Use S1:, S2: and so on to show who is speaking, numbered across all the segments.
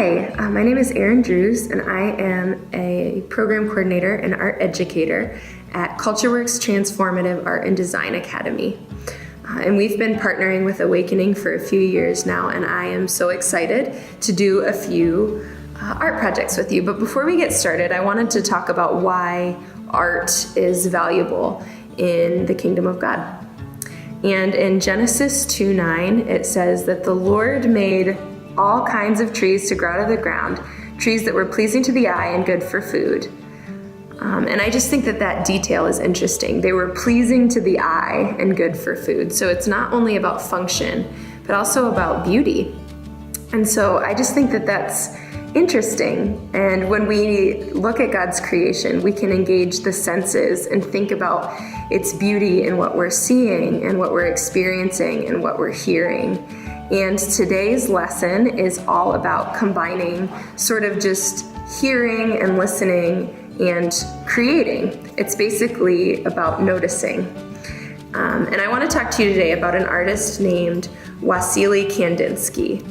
S1: Hi, my name is Erin Drews, and I am a program coordinator and art educator at CultureWorks Transformative Art and Design Academy. And we've been partnering with Awakening for a few years now, and I am so excited to do a few art projects with you. But before we get started, I wanted to talk about why art is valuable in the kingdom of God. And in Genesis 2:9, it says that the Lord made all kinds of trees to grow out of the ground, trees that were pleasing to the eye and good for food. And I just think that that detail is interesting. They were pleasing to the eye and good for food. So it's not only about function, but also about beauty. And so I just think that that's interesting. And when we look at God's creation, we can engage the senses and think about its beauty in what we're seeing and what we're experiencing and what we're hearing. And today's lesson is all about combining sort of just hearing and listening and creating. It's basically about noticing. And I want to talk to you today about an artist named Wassily Kandinsky.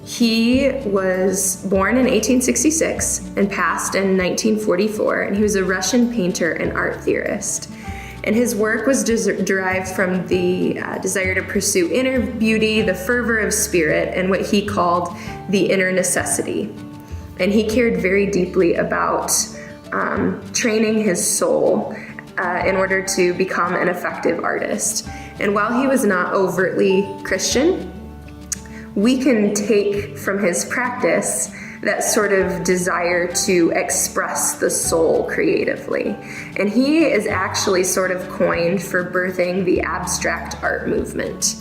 S1: He was born in 1866 and passed in 1944, and he was a Russian painter and art theorist. And his work was derived from the desire to pursue inner beauty, the fervor of spirit, and what he called the inner necessity. And he cared very deeply about training his soul in order to become an effective artist. And while he was not overtly Christian, we can take from his practice that sort of desire to express the soul creatively. And he is actually sort of coined for birthing the abstract art movement,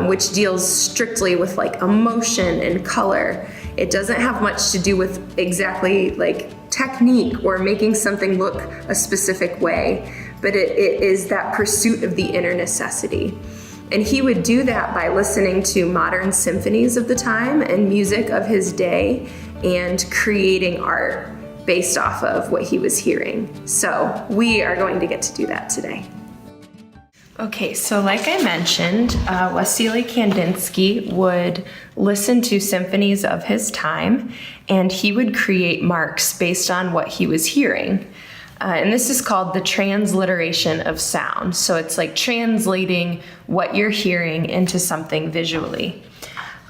S1: which deals strictly with like emotion and color. It doesn't have much to do with exactly like technique or making something look a specific way, but it is that pursuit of the inner necessity. And he would do that by listening to modern symphonies of the time and music of his day and creating art based off of what he was hearing. So we are going to get to do that today. Okay, so like I mentioned, Wassily Kandinsky would listen to symphonies of his time, and he would create marks based on what he was hearing. And this is called the transliteration of sound. So it's like translating what you're hearing into something visually.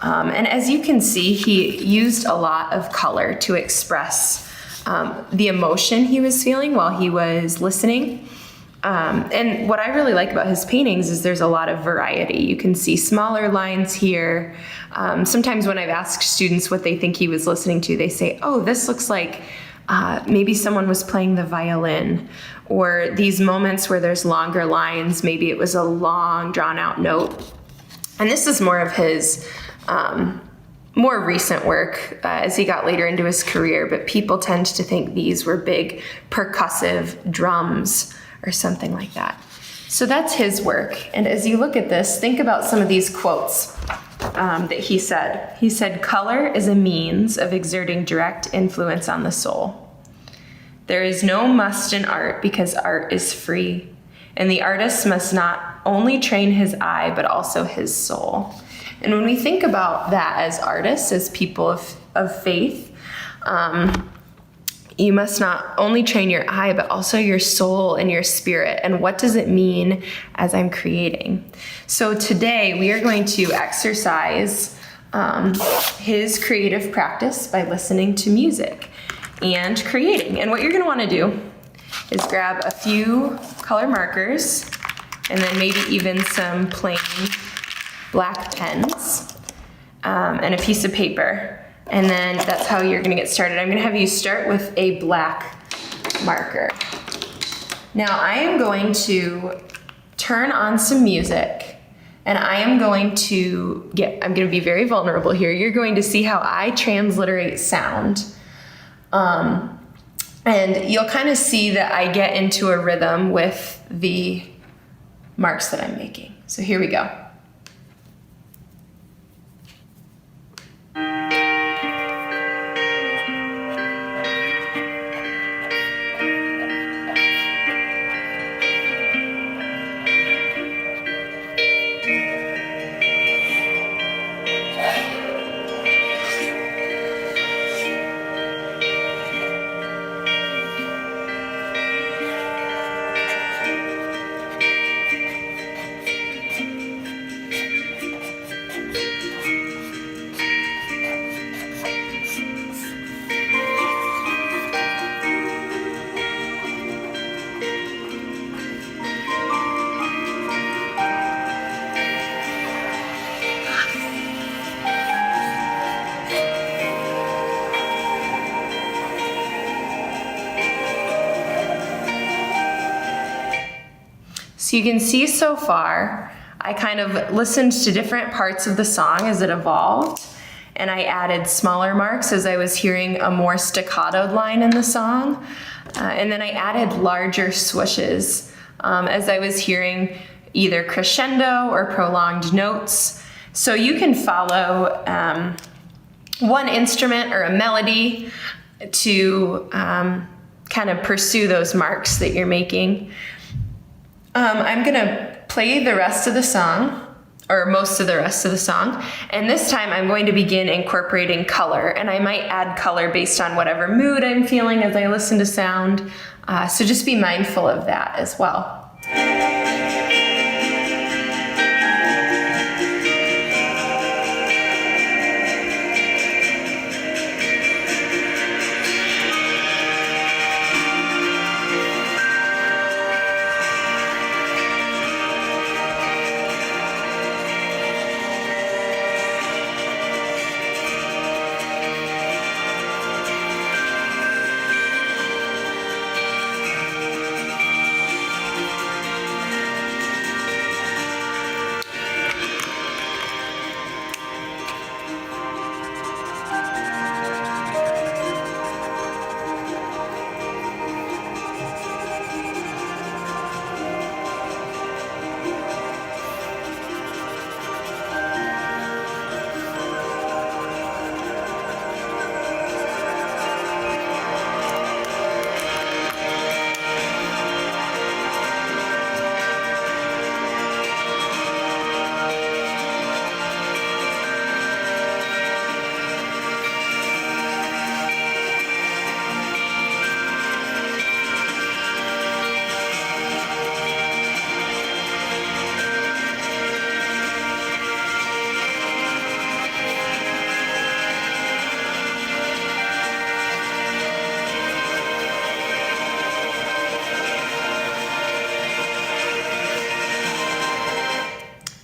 S1: And as you can see, he used a lot of color to express the emotion he was feeling while he was listening. And what I really like about his paintings is there's a lot of variety. You can see smaller lines here. Sometimes when I've asked students what they think he was listening to, they say, oh, this looks like maybe someone was playing the violin, or these moments where there's longer lines, maybe it was a long drawn out note. And this is more of his more recent work as he got later into his career, but people tend to think these were big percussive drums or something like that. So that's his work. And as you look at this, think about some of these quotes that he said. He said, "Color is a means of exerting direct influence on the soul. There is no must in art because art is free, and the artist must not only train his eye, but also his soul." And when we think about that as artists, as people of faith, you must not only train your eye, but also your soul and your spirit. And what does it mean as I'm creating? So today we are going to exercise his creative practice by listening to music and creating. And what you're going to want to do is grab a few color markers and then maybe even some plain black pens and a piece of paper. And then that's how you're going to get started. I'm going to have you start with a black marker. Now I am going to turn on some music, and I am going to I'm going to be very vulnerable here. You're going to see how I transliterate sound. And you'll kind of see that I get into a rhythm with the marks that I'm making. So here we go. So you can see so far, I kind of listened to different parts of the song as it evolved, and I added smaller marks as I was hearing a more staccato line in the song. And then I added larger swooshes as I was hearing either crescendo or prolonged notes. So you can follow one instrument or a melody to kind of pursue those marks that you're making. I'm gonna play the rest of the song, or most of the rest of the song, and this time I'm going to begin incorporating color, and I might add color based on whatever mood I'm feeling as I listen to sound, so just be mindful of that as well.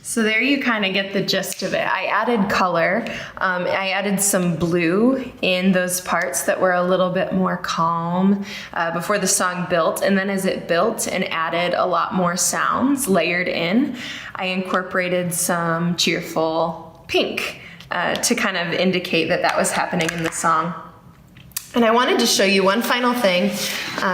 S1: So there you kind of get the gist of it. I added color. I added some blue in those parts that were a little bit more calm before the song built. And then as it built and added a lot more sounds layered in, I incorporated some cheerful pink to kind of indicate that that was happening in the song. And I wanted to show you one final thing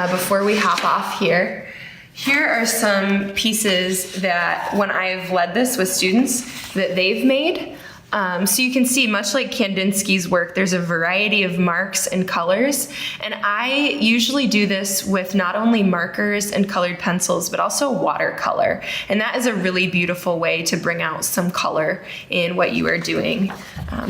S1: before we hop off here. Here are some pieces that when I've led this with students that they've made. So you can see, much like Kandinsky's work, there's a variety of marks and colors. And I usually do this with not only markers and colored pencils, but also watercolor. And that is a really beautiful way to bring out some color in what you are doing.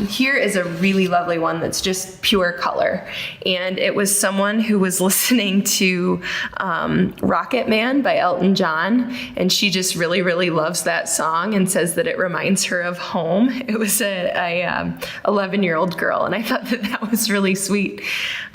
S1: Here is a really lovely one that's just pure color. And it was someone who was listening to Rocket Man by Elton John. And she just really, really loves that song and says that it reminds her of home. It was a 11-year-old girl, and I thought that that was really sweet.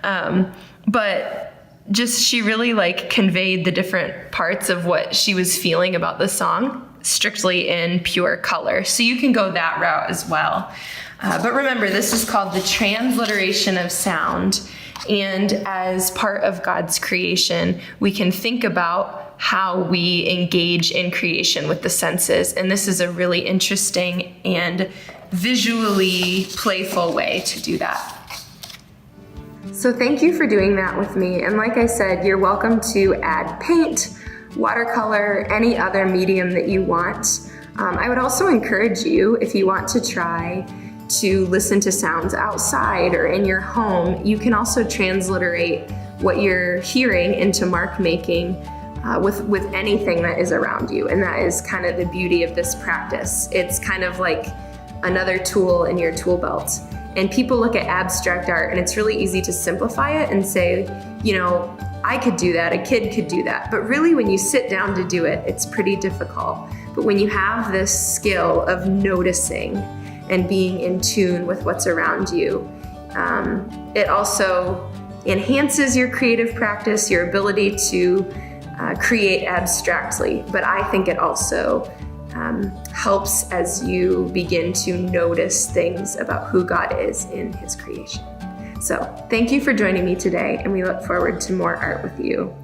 S1: But just she really conveyed the different parts of what she was feeling about the song strictly in pure color. So you can go that route as well. But remember, this is called the transliteration of sound. And as part of God's creation, we can think about how we engage in creation with the senses. And this is a really interesting and visually playful way to do that. So thank you for doing that with me. And like I said, you're welcome to add paint, watercolor, any other medium that you want. I would also encourage you, if you want to try to listen to sounds outside or in your home, you can also transliterate what you're hearing into mark making with anything that is around you. And that is kind of the beauty of this practice. It's kind of like another tool in your tool belt. And people look at abstract art and it's really easy to simplify it and say, I could do that, a kid could do that. But really when you sit down to do it, it's pretty difficult. But when you have this skill of noticing and being in tune with what's around you, it also enhances your creative practice, your ability to create abstractly. But I think it also helps as you begin to notice things about who God is in His creation. So thank you for joining me today, and we look forward to more art with you.